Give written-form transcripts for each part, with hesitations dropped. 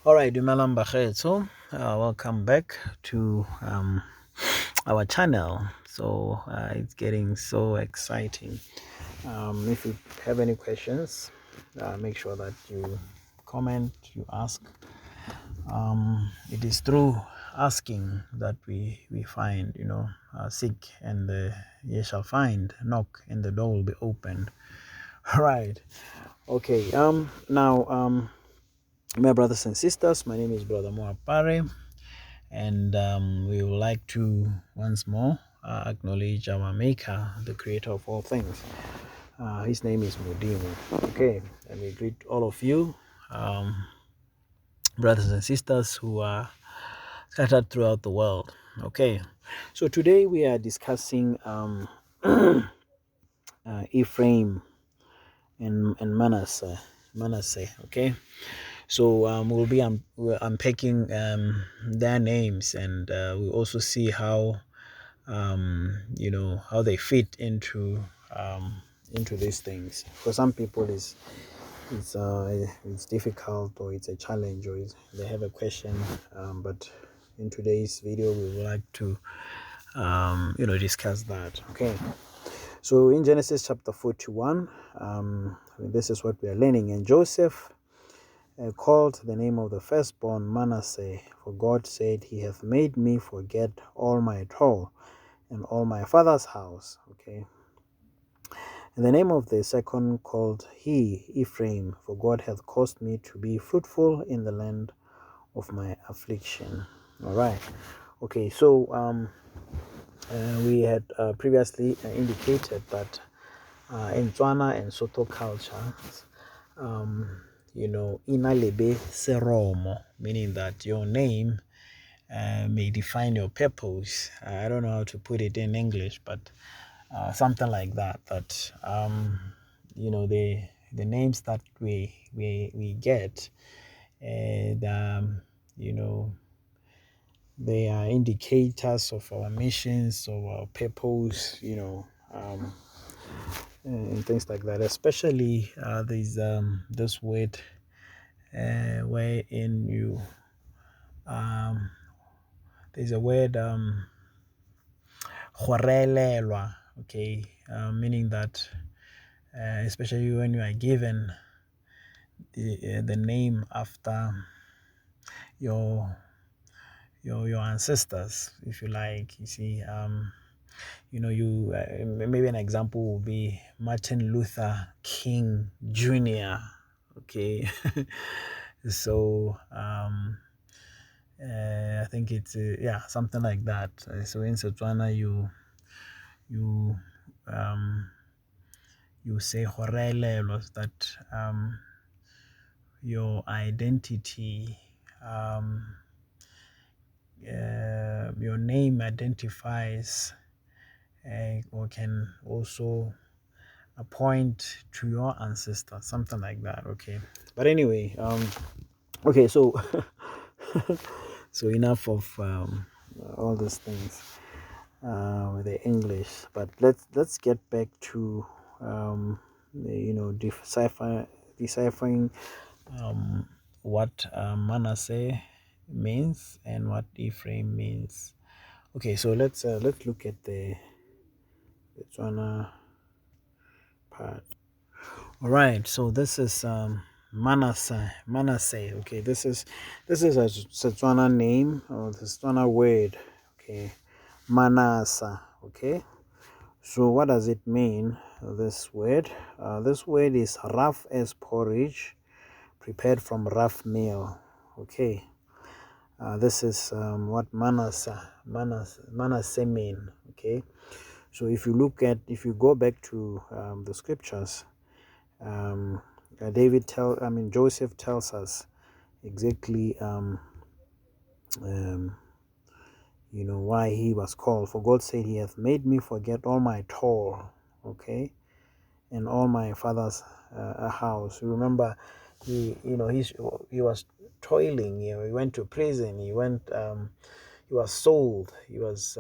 All right, Dumalam Bakhetso, welcome back to our channel. So it's getting so exciting. If you have any questions, make sure that you comment, you ask. It is through asking that we find, seek and ye shall find, knock and the door will be opened. All right. Okay. Now, my brothers and sisters, my name is Brother Moapare, and we would like to once more acknowledge our Maker, the Creator of all things. His name is Mudimu. Okay, and we greet all of you, brothers and sisters who are scattered throughout the world. Okay, so today we are discussing Ephraim and Manasseh. Okay. So we'll be we're unpacking their names, and we'll also see how how they fit into these things. For some people, it's difficult, or it's a challenge, or they have a question. But in today's video, we would like to discuss that. Okay. So in Genesis chapter 41, this is what we are learning. And Joseph called the name of the firstborn Manasseh, for God said, He hath made me forget all my toil and all my father's house. Okay. And the name of the second called he Ephraim, for God hath caused me to be fruitful in the land of my affliction. All right. Okay. So we had previously indicated that in Tswana and Soto culture, inalebe seromo, meaning that your name may define your purpose. I don't know how to put it in English, but something like that. That the names that we get, and they are indicators of our missions, of our purpose. And things like that. Especially there's this word wherein you there's a word "horelelwa," okay, meaning that especially when you are given the name after your ancestors, if you like. You see, you maybe an example would be Martin Luther King Jr. Okay. So I think it's something like that. So in Setswana, you say horelelo, that your identity, your name identifies or can also point to your ancestor, something like that. Okay, but anyway, okay, so so enough of all these things with the English, but let's get back to deciphering what Manasseh means and what Ephraim means. Okay, so let's look at the Tswana part. All right, so this is Manasseh. Okay, this is a Setswana name, or the Setswana word. Okay, Manasseh. Okay, so what does it mean? This word is rough as porridge, prepared from rough meal. Okay, this is what Manasseh mean. Okay, so if you go back to the scriptures, Joseph tells us exactly why he was called. For God said, He hath made me forget all my toil, okay, and all my father's house. You remember, he was toiling. He went to prison. He was sold. He was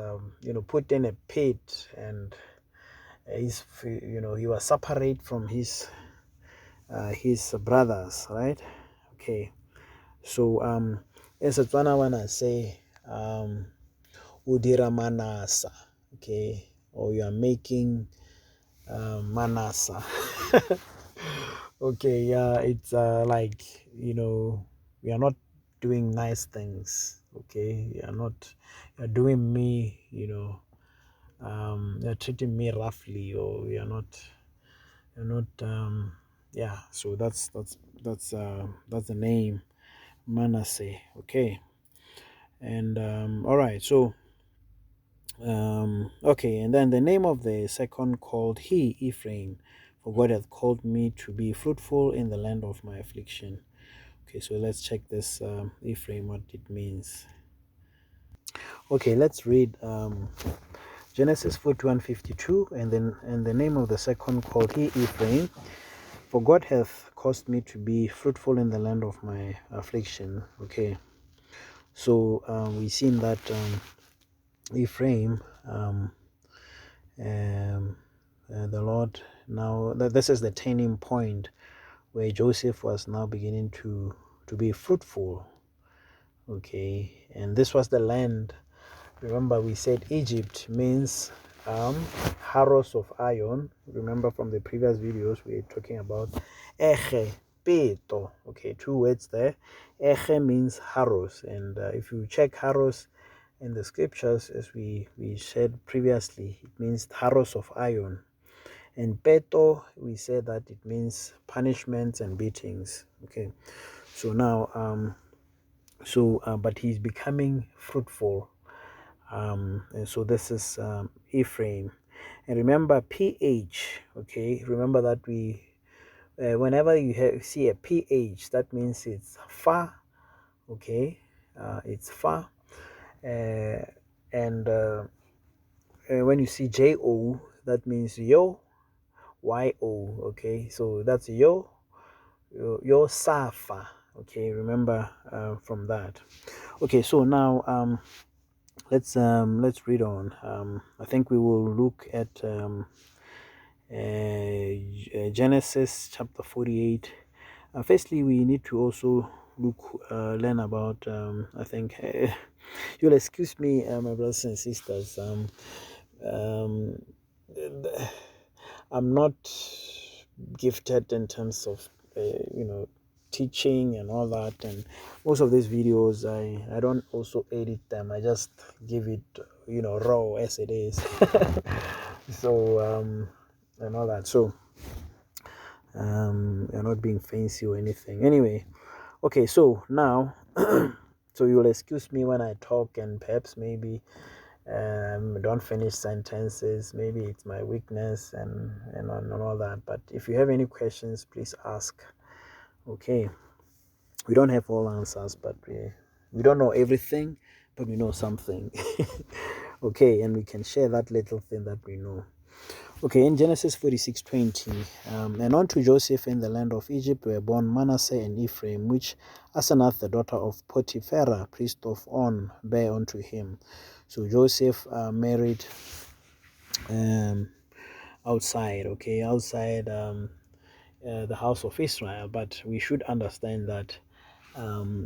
put in a pit, and he was separate from his brothers, right? Okay, So in Setswana wanna say udira Manasseh, okay, or you are making Manasseh. Okay, yeah, it's like, we are not doing nice things. Okay, you're doing me, you're treating me roughly, or you're not yeah. So that's the name, Manasseh. Okay. And all right, so okay, and then the name of the second called he Ephraim, for God hath called me to be fruitful in the land of my affliction. Okay, so let's check this Ephraim, what it means. Okay, let's read Genesis 41:52, and the name of the second called he Ephraim, for God hath caused me to be fruitful in the land of my affliction. Okay, so we've seen that Ephraim, the Lord, now this is the turning point where Joseph was now beginning to be fruitful. Okay, and this was the land. Remember, we said Egypt means harrows of iron. Remember from the previous videos we were talking about eche peto. Okay, two words there. Eche means harrows, and if you check harrows in the scriptures, as we said previously, it means harrows of iron. And peto, we said that it means punishments and beatings. Okay, so now but he's becoming fruitful. And so this is Ephraim. And remember ph. Okay, remember that we whenever you see a ph, that means it's far. Okay, it's far. And when you see jo, that means yo. Okay, so that's yo safa. Okay, remember from that. Okay, so now let's read on. I think we will look at Genesis chapter 48. Firstly, we need to also learn about I think you'll excuse me, my brothers and sisters, um, I'm not gifted in terms of teaching and all that, and most of these videos I don't also edit them. I just give it raw as it is. So and all that. So you're not being fancy or anything. Anyway, okay, so now so you'll excuse me when I talk and perhaps maybe don't finish sentences. Maybe it's my weakness and all that. But if you have any questions, please ask. Okay, we don't have all answers, but we don't know everything, but we know something. Okay, and we can share that little thing that we know. Okay, in Genesis 46:20, and unto Joseph in the land of Egypt were born Manasseh and Ephraim, which Asenath, the daughter of Potiphera, priest of On, bare unto him. So Joseph married outside, okay, outside the house of Israel, but we should understand that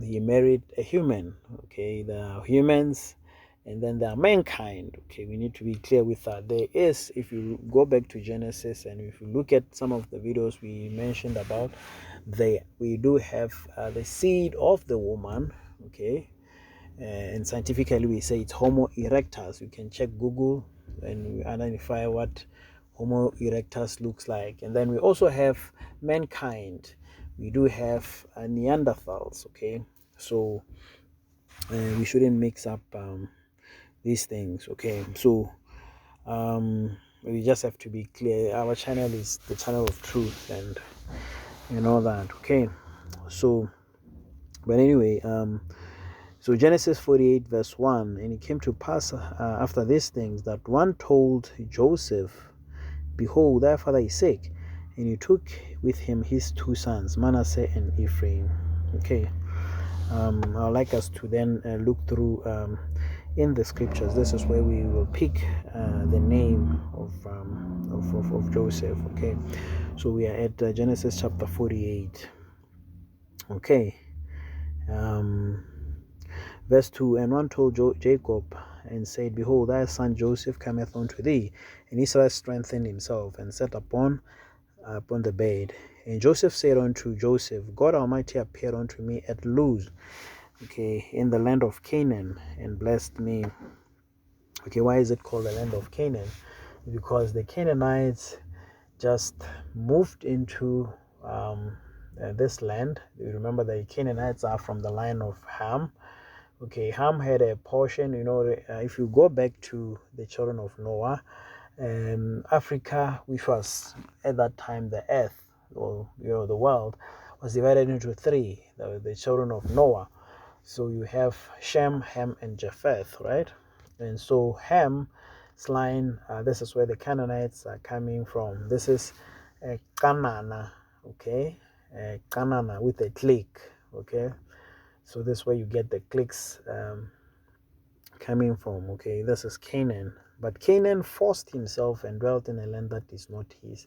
he married a human. Okay, there are humans and then there are mankind. Okay, we need to be clear with that. There is, if you go back to Genesis and if you look at some of the videos we mentioned about, we do have the seed of the woman. Okay, and scientifically we say it's Homo erectus. You can check Google and identify what Homo erectus looks like. And then we also have mankind. We do have Neanderthals. Okay, so we shouldn't mix up these things. Okay, so we just have to be clear. Our channel is the channel of truth and all that. Okay, so but anyway, so Genesis 48 verse 1, and it came to pass after these things that one told Joseph, behold, thy father is sick, and he took with him his two sons, Manasseh and Ephraim. Okay, I'd like us to then look through in the scriptures. This is where we will pick the name of Joseph. Okay, so we are at Genesis chapter 48. Okay, Verse 2, and one told Jacob and said, Behold, thy son Joseph cometh unto thee. And Israel strengthened himself and sat upon the bed. And Joseph said unto Joseph, God Almighty appeared unto me at Luz, okay, in the land of Canaan, and blessed me. Okay, why is it called the land of Canaan? Because the Canaanites just moved into this land. You remember the Canaanites are from the line of Ham. Okay, Ham had a portion, if you go back to the children of Noah, Africa, which was at that time the earth, or the world, was divided into three, the children of Noah. So you have Shem, Ham, and Japheth, right? And so Ham's line, this is where the Canaanites are coming from. This is Canaan, okay? Canaan with a click, okay? So this is where you get the clicks coming from, okay? This is Canaan. But Canaan forced himself and dwelt in a land that is not his.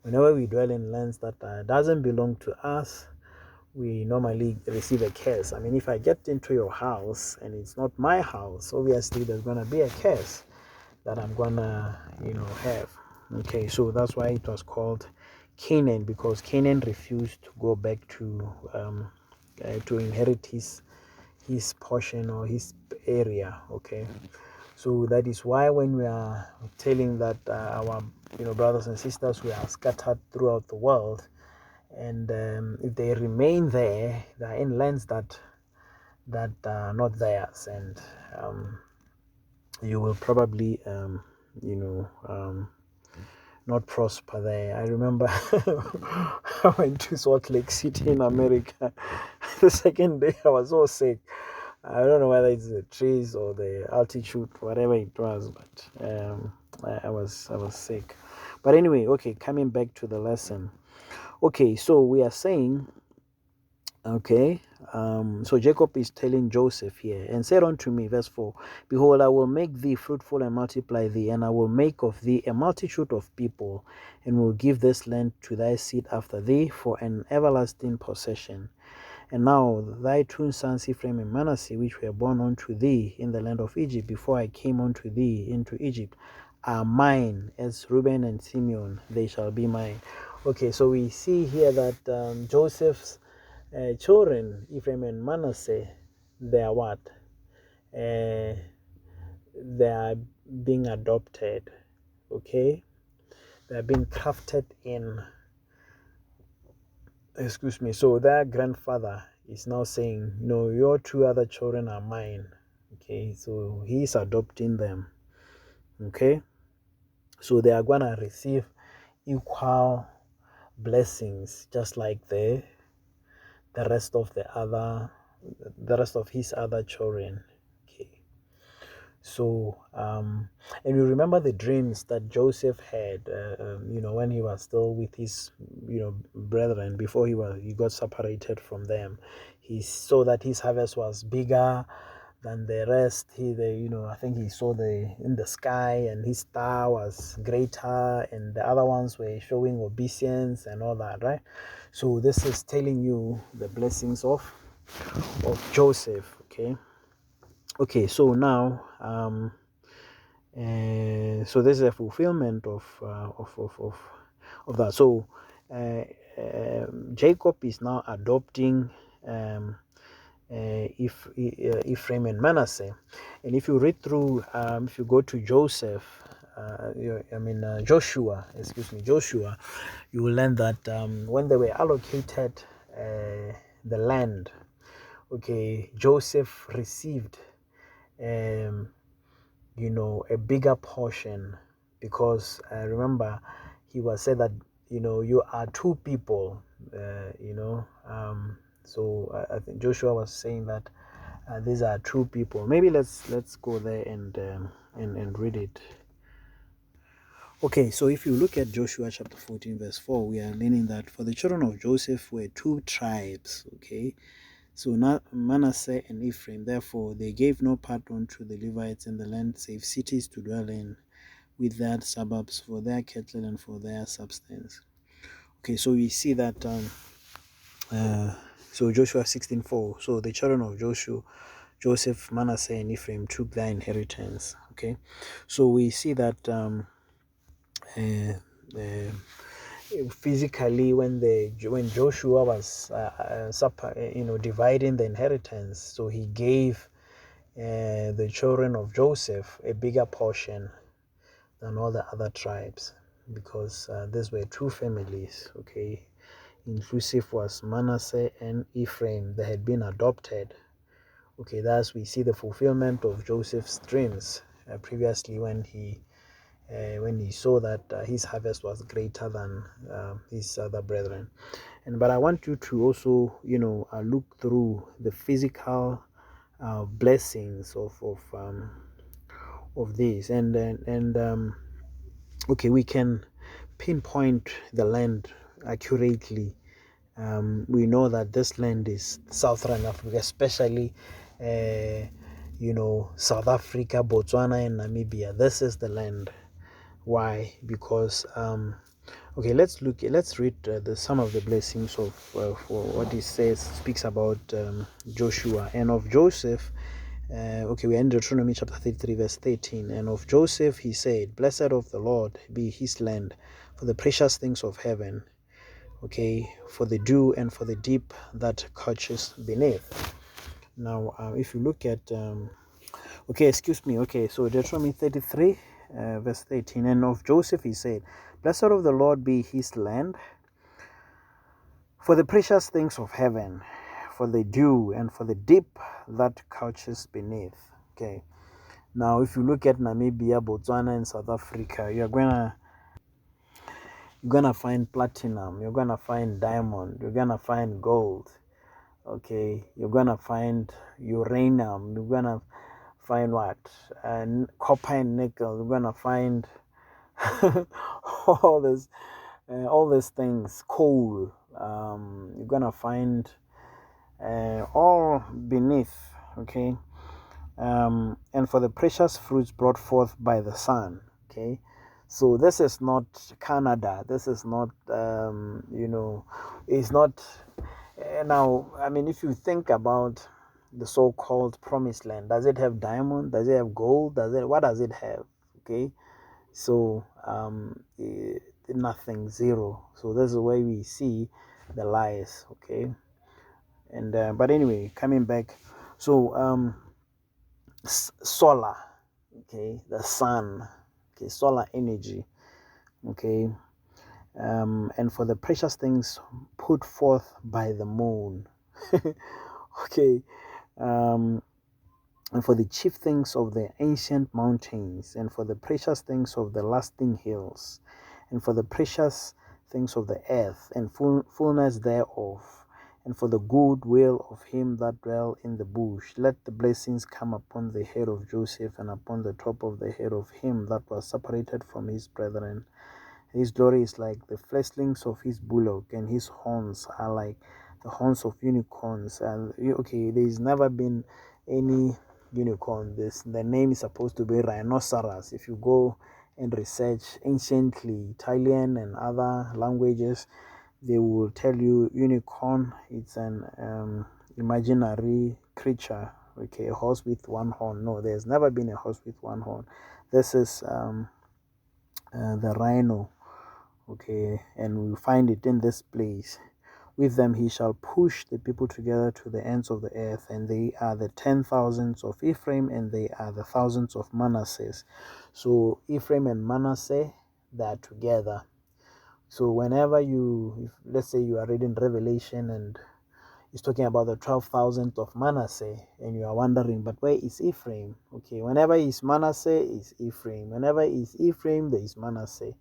Whenever we dwell in lands that doesn't belong to us, we normally receive a curse. I mean, if I get into your house and it's not my house, obviously there's going to be a curse that I'm going to, have. Okay, so that's why it was called Canaan, because Canaan refused to go back to inherit his portion or his area. Okay, so that is why when we are telling that our brothers and sisters who are scattered throughout the world, and if they remain there, they are in lands that are not theirs, and you will probably not prosper there. I remember I went to Salt Lake City in America. The second day I was so sick. I don't know whether it's the trees or the altitude, whatever it was, but I was sick. But anyway, okay, coming back to the lesson. Okay, so we are saying, okay, so Jacob is telling Joseph here, and said unto me, verse 4, Behold, I will make thee fruitful and multiply thee, and I will make of thee a multitude of people, and will give this land to thy seed after thee for an everlasting possession. And now thy two sons Ephraim and Manasseh, which were born unto thee in the land of Egypt, before I came unto thee into Egypt, are mine, as Reuben and Simeon, they shall be mine. Okay, so we see here that Joseph's children, Ephraim and Manasseh, they are what? They are being adopted, okay? They are being crafted in. Excuse me. So their grandfather is now saying, no, your two other children are mine. Okay, so he's adopting them. Okay, so they are gonna receive equal blessings, just like the rest of his other children. Okay, so and you remember the dreams that Joseph had, when he was still with his, brethren, before he got separated from them. He saw that his harvest was bigger than the rest. I think he saw in the sky, and his star was greater, and the other ones were showing obeisance and all that, right? So this is telling you the blessings of Joseph. Okay, so now so this is a fulfillment of that. So Jacob is now adopting Ephraim and Manasseh. And if you read through, if you go to Joshua, Joshua, you will learn that when they were allocated the land, okay, Joseph received a bigger portion, because remember, he was said that you are two people, so I think Joshua was saying that these are two people. Maybe let's go there and read it. Okay, so if you look at Joshua chapter 14 verse 4, we are learning that for the children of Joseph were two tribes. Okay, so Manasseh and Ephraim, therefore they gave no part unto the Levites in the land, save cities to dwell in, with their suburbs for their cattle and for their substance. Okay, so we see that so Joshua 16:4. So the children of Joseph, Manasseh, and Ephraim took their inheritance. Okay, so we see that uh, uh, physically when Joshua was dividing the inheritance, so he gave the children of Joseph a bigger portion than all the other tribes, because these were two families. Okay, inclusive was Manasseh and Ephraim. They had been adopted. Okay, thus we see the fulfillment of Joseph's dreams previously when he saw that his harvest was greater than his other brethren. But I want you to also look through the physical blessings of this, and okay, we can pinpoint the land accurately. We know that this land is Southern Africa, especially South Africa, Botswana, and Namibia. This is the land. Why? Because okay, let's read some of the blessings of for what it says. Speaks about Joshua and of Joseph. Okay, we are in Deuteronomy chapter 33 verse 13. And of Joseph he said, blessed of the Lord be his land, for the precious things of heaven, okay, for the dew and for the deep that couches beneath. Now if you look at okay, excuse me, okay, so Deuteronomy 33 verse 13. And of Joseph he said, blessed of the Lord be his land, for the precious things of heaven, for the dew and for the deep that couches beneath. Okay, now if you look at Namibia, Botswana, and South Africa, you're gonna find platinum, you're gonna find diamond, you're gonna find gold. Okay, you're gonna find uranium, you're gonna find what, copper and nickel, you're gonna find all this all these things, coal, you're gonna find all beneath. Okay, and for the precious fruits brought forth by the sun. Okay, so this is not Canada, this is not it's not now, I mean, if you think about the so-called promised land, does it have diamond, does it have gold, what does it have? Okay, so nothing, zero. So this is the way we see the lies. Okay, and but anyway, coming back, so solar, okay, the sun, okay, solar energy, okay, and for the precious things put forth by the moon. Okay, and for the chief things of the ancient mountains, and for the precious things of the lasting hills, and for the precious things of the earth, and fullness thereof, and for the good will of him that dwell in the bush. Let the blessings come upon the head of Joseph, and upon the top of the head of him that was separated from his brethren. His glory is like the fleshlings of his bullock, and his horns are like the horns of unicorns. And okay, there's never been any unicorn. The name is supposed to be rhinoceros. If you go and research anciently Italian and other languages, they will tell you unicorn. It's an imaginary creature. Okay, a horse with one horn. No, there's never been a horse with one horn. This is the rhino. Okay, and we find it in this place. With them he shall push the people together to the ends of the earth, and they are the 10,000s of Ephraim, and they are the thousands of Manasseh. So Ephraim and Manasseh, they are together. So whenever let's say you are reading Revelation and it's talking about the 12,000 of Manasseh, and you are wondering, but where is Ephraim? Okay, whenever it's Manasseh, is Ephraim. Whenever it's Ephraim, there is Manasseh.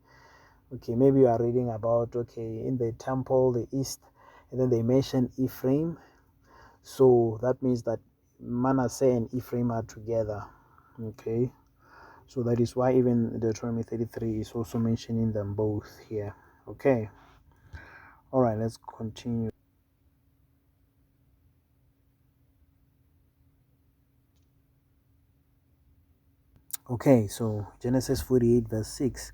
Okay, maybe you are reading about, okay, in the temple, the east, and then they mention Ephraim. So that means that Manasseh and Ephraim are together. Okay, so that is why even Deuteronomy 33 is also mentioning them both here. Okay, all right, let's continue. Okay, so Genesis 48 verse 6.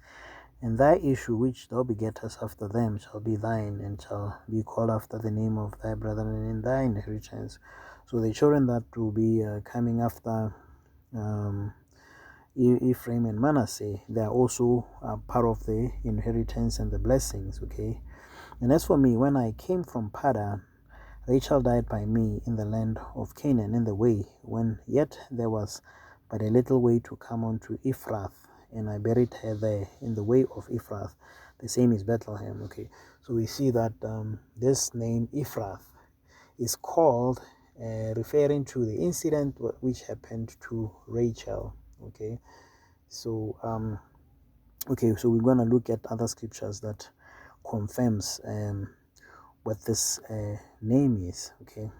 And thy issue which thou begettest after them shall be thine, and shall be called after the name of thy brethren in thy inheritance. So the children that will be coming after Ephraim and Manasseh, they are also part of the inheritance and the blessings. Okay. And as for me, when I came from Padan, Rachel died by me in the land of Canaan in the way, when yet there was but a little way to come unto Ephrath, and I buried her there in the way of Ephrath. The same is Bethlehem. Okay, so we see that this name Ephrath is called referring to the incident which happened to Rachel. Okay, so so we're going to look at other scriptures that confirms what this name is. Okay.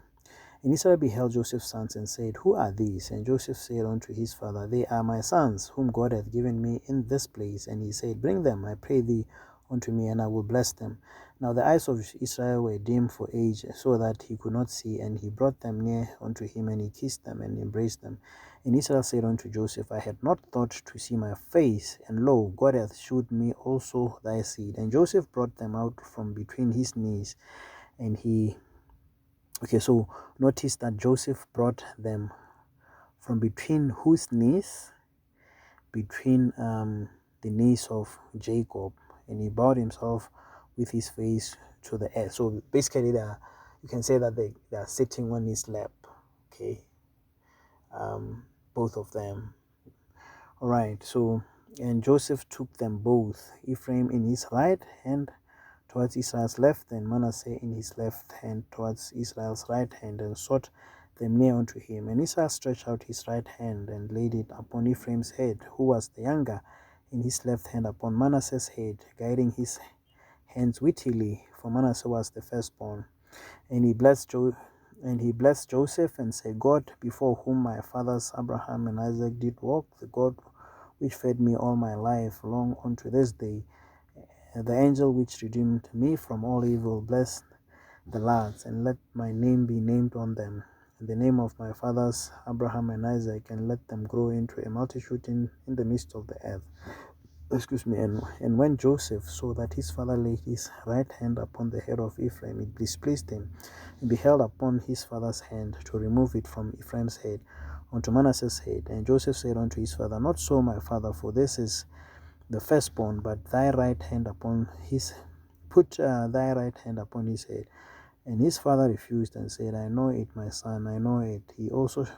And Israel beheld Joseph's sons and said, Who are these? And Joseph said unto his father, They are my sons, whom God hath given me in this place. And he said, Bring them, I pray thee, unto me, and I will bless them. Now the eyes of Israel were dim for age, so that he could not see. And he brought them near unto him, and he kissed them and embraced them. And Israel said unto Joseph, I had not thought to see my face, and lo, God hath shewed me also thy seed. And Joseph brought them out from between his knees, and he... Okay, so notice that Joseph brought them from between whose knees? Between the knees of Jacob, and he bowed himself with his face to the earth. So basically, you can say that they are sitting on his lap. Okay, both of them. All right. So, and Joseph took them both, Ephraim in his right hand towards Israel's left, and Manasseh in his left hand towards Israel's right hand, and sought them near unto him. And Israel stretched out his right hand and laid it upon Ephraim's head, who was the younger, in his left hand upon Manasseh's head, guiding his hands wittily, for Manasseh was the firstborn. And he blessed Joseph, and said, God, before whom my fathers Abraham and Isaac did walk, the God which fed me all my life long unto this day, the angel which redeemed me from all evil, bless the lads, and let my name be named on them, and the name of my fathers Abraham and Isaac, and let them grow into a multitude in the midst of the earth. Excuse me. And when Joseph saw that his father laid his right hand upon the head of Ephraim, it displeased him, and beheld upon his father's hand to remove it from Ephraim's head unto Manasseh's head. And Joseph said unto his father, Not so, my father, for this is the firstborn, but thy right hand upon his thy right hand upon his head. And his father refused and said, I know it, my son, I know it. He also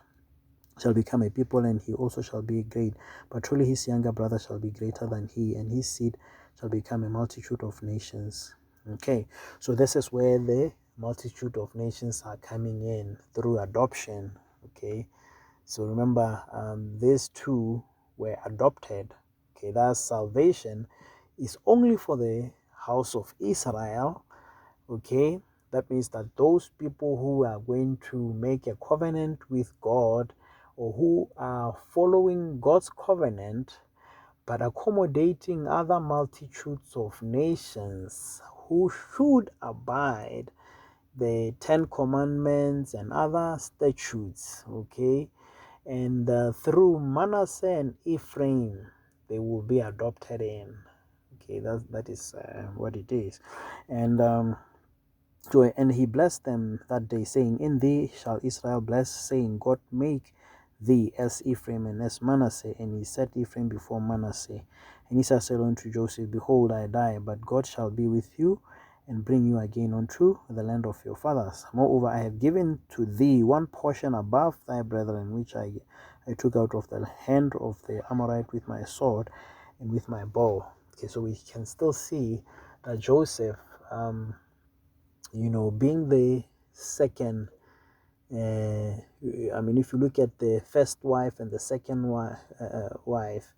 shall become a people, and he also shall be great. But truly his younger brother shall be greater than he, and his seed shall become a multitude of nations. Okay, so this is where the multitude of nations are coming in through adoption. Okay, so remember, these two were adopted. Okay, that salvation is only for the house of Israel. Okay, that means that those people who are going to make a covenant with God, or who are following God's covenant but accommodating other multitudes of nations who should abide the Ten Commandments and other statutes. Okay, and through Manasseh and Ephraim they will be adopted in. Okay, that is what it is. And and he blessed them that day, saying, In thee shall Israel bless, saying, God make thee as Ephraim and as Manasseh. And he set Ephraim before Manasseh. And Esau said unto Joseph, Behold, I die, but God shall be with you, and bring you again unto the land of your fathers. Moreover, I have given to thee one portion above thy brethren, which I took out of the hand of the Amorite with my sword and with my bow. Okay, so we can still see that Joseph, being the second, if you look at the first wife and the second wife,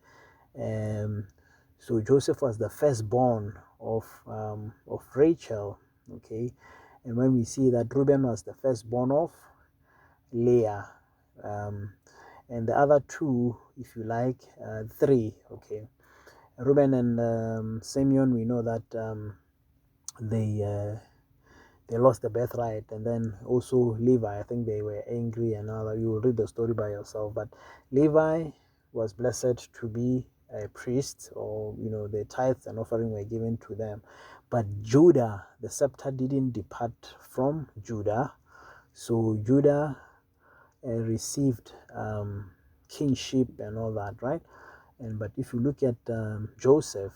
so Joseph was the firstborn of Rachel. Okay, and when we see that Reuben was the firstborn of Leah, and the other two, if you like, three. Okay, Reuben and Simeon, we know that they lost the birthright, and then also Levi, I think they were angry and all that. You will read the story by yourself. But Levi was blessed to be priests, or the tithes and offering were given to them. But Judah, the scepter didn't depart from Judah, so Judah received kingship and all that, right? But if you look at Joseph,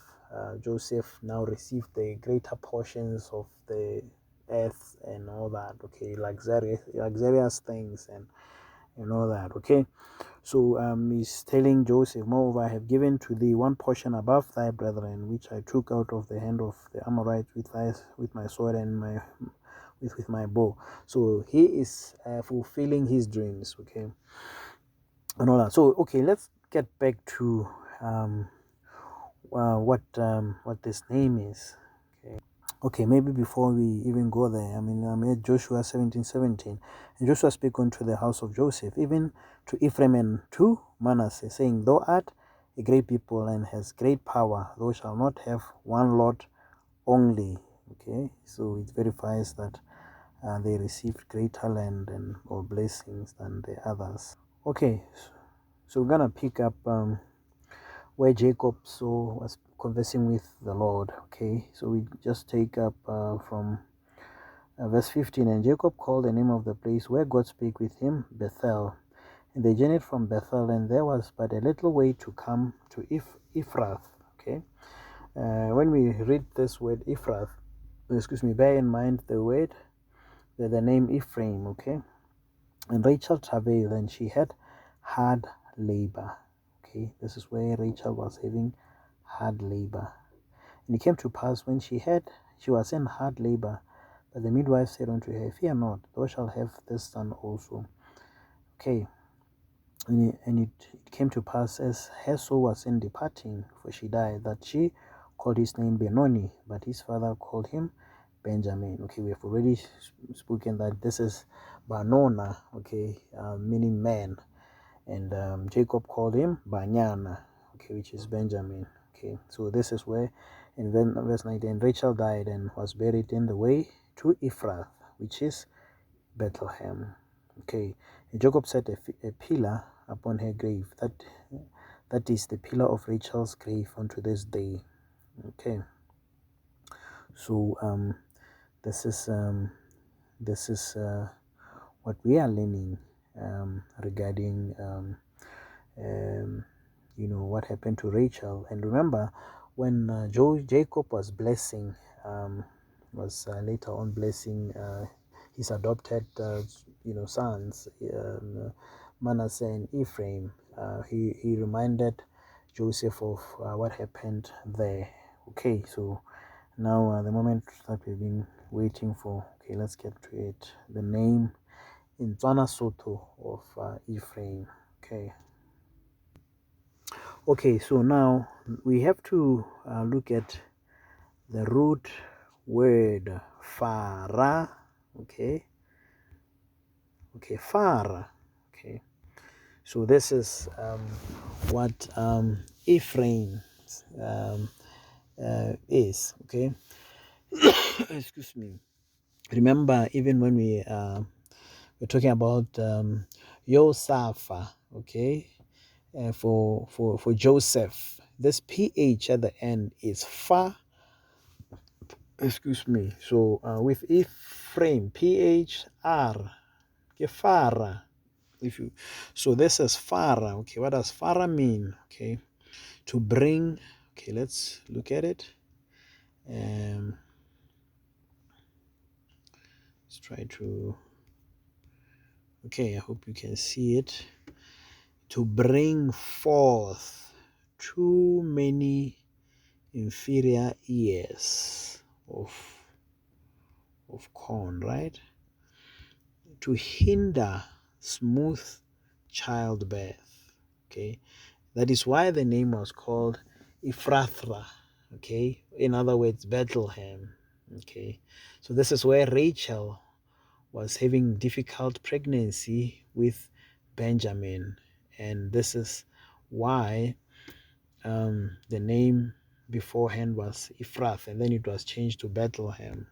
Joseph now received the greater portions of the earth and all that, okay, luxurious things and all that, okay. So he's telling Joseph, moreover, I have given to thee one portion above thy brethren, which I took out of the hand of the Amorites with my sword and with my bow. So he is fulfilling his dreams, okay, and all that. So okay, let's get back to what this name is. Okay, maybe before we even go there, I'm at Joshua 17:17. And Joshua spake unto the house of Joseph, even to Ephraim and to Manasseh, saying, Thou art a great people and has great power. Thou shalt not have one lot only. Okay, so it verifies that they received greater land or blessings than the others. Okay, so we're gonna pick up where Jacob was conversing with the Lord. Okay, so we just take up from verse 15. And Jacob called the name of the place where God spake with him Bethel. And they journeyed from Bethel, and there was but a little way to come to Ephrath. Okay, when we read this word Ephrath, bear in mind the name Ephraim. Okay, and Rachel travailed, and she had hard labor. Okay, this is where Rachel was having hard labor. And it came to pass when she was in hard labor, but the midwife said unto her, Fear not, thou shalt have this son also. Okay, and it came to pass as her soul was in departing, for she died, that she called his name Benoni, but his father called him Benjamin. Okay, we have already spoken that this is Banona, okay, meaning man. And Jacob called him Banyana, okay, which is Benjamin. Okay, so this is where in verse 19, Rachel died and was buried in the way to Ephrath, which is Bethlehem. Okay, and Jacob set a pillar upon her grave. That is the pillar of Rachel's grave unto this day. Okay, so this is what we are learning regarding what happened to Rachel. And remember, when Jacob was blessing, later on blessing his adopted sons, Manasseh and Ephraim, he reminded Joseph of what happened there. Okay, so now the moment that we've been waiting for. Okay, let's get to it. The name in Tswana Soto of Ephraim. Okay, so now we have to look at the root word Farah. Okay, Farah. Okay, so this is what Ephraim is. Okay, excuse me. Remember, even when we're talking about Yosapha, okay, for Joseph, this PH at the end is Fa. Excuse me. So with Ephraim, PHR, okay, Farah. So this is Farah. Okay, what does Farah mean? Okay, to bring. Okay, let's look at it. Let's try to. Okay, I hope you can see it. To bring forth too many inferior ears of corn, right? To hinder smooth childbirth. Okay, that is why the name was called Ephrathah. Okay, in other words, Bethlehem. Okay, so this is where Rachel was having difficult pregnancy with Benjamin, and this is why the name beforehand was Ephrath, and then it was changed to Bethlehem.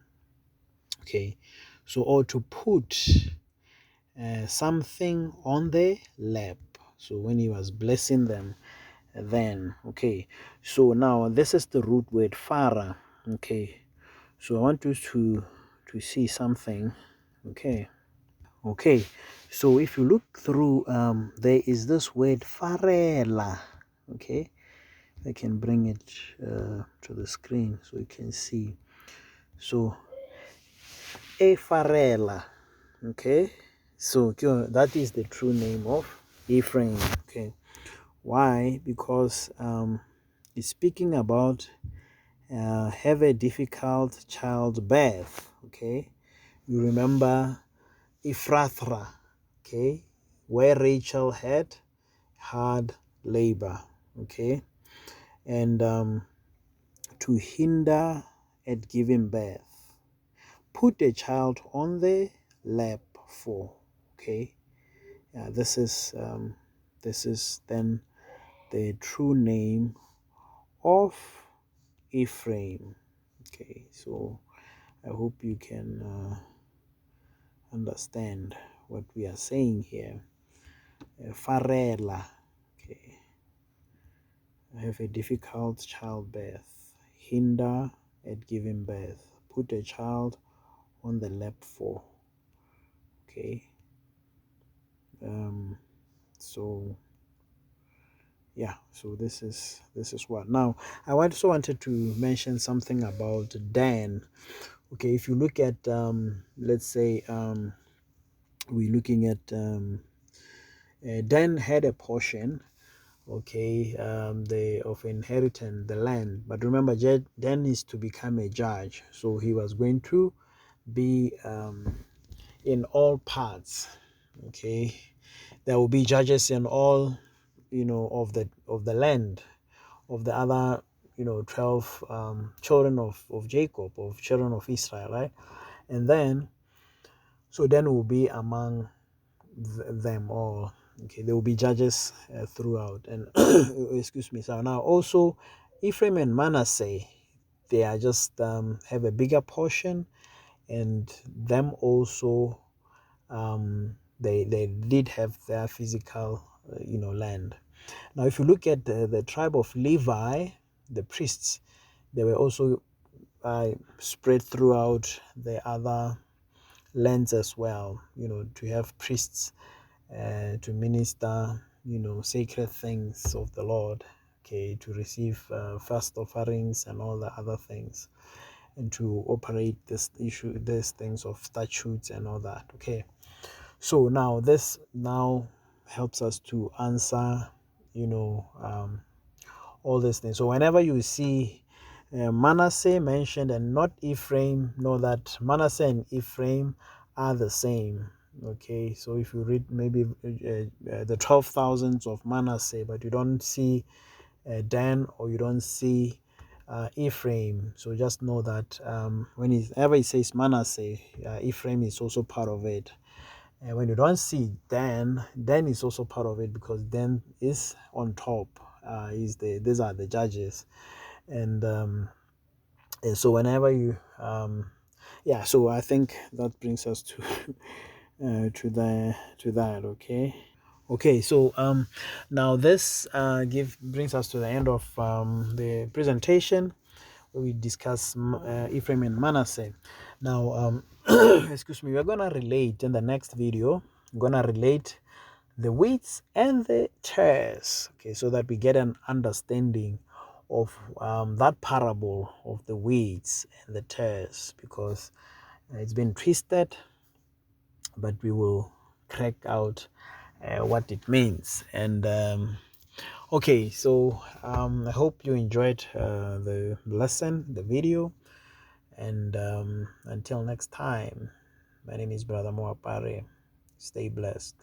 Okay, so or to put something on their lap. So when he was blessing them, then. Okay, so now this is the root word Farah. Okay, so I want you to see something. Okay, so if you look through, there is this word Farela. Okay, I can bring it to the screen so you can see. So Efarela. Okay, so that is the true name of Ephraim. Okay, why? Because it's speaking about have a difficult childbirth. Okay, you remember Ephrathra, okay, where Rachel had hard labor. Okay, and to hinder at giving birth, put a child on the lap for. Okay, this is then the true name of Ephraim. Okay, so I hope you can understand what we are saying here. Farela. Okay, I have a difficult childbirth. Hinder at giving birth. Put a child on the lap for. Okay. So yeah, so this is what. Now I also wanted to mention something about Dan. Okay, if you look at let's say we're looking at Dan had a portion, okay, of inheriting the land, but remember Dan is to become a judge, so he was going to be in all parts. Okay, there will be judges in all, of the land of the other, 12 children of Jacob, of children of Israel, right? And then so then will be among them all. Okay, there will be judges throughout. And excuse me. So now also Ephraim and Manasseh, they are just have a bigger portion, and them also they did have their physical land. Now if you look at the tribe of Levi, the priests, they were also spread throughout the other lands as well, to have priests to minister, sacred things of the Lord, okay, to receive fast offerings and all the other things, and to operate these things of statutes and all that. Okay, so now this now helps us to answer, all these things. So whenever you see Manasseh mentioned and not Ephraim, know that Manasseh and Ephraim are the same. Okay, so if you read maybe the 12,000s of Manasseh, but you don't see Dan, or you don't see Ephraim, so just know that whenever he says Manasseh, Ephraim is also part of it. And when you don't see Dan is also part of it, because Dan is on top. These are the judges, and so whenever you so I think that brings us to to that. Okay, so now this brings us to the end of the presentation. We discuss Ephraim and Manasseh. Now excuse me, we're gonna relate in the next video. I'm gonna relate the wheats and the tares, okay, so that we get an understanding of that parable of the wheats and the tares, because it's been twisted, but we will crack out what it means. And okay, so I hope you enjoyed the lesson, the video, and until next time, my name is Brother Moapare. Stay blessed.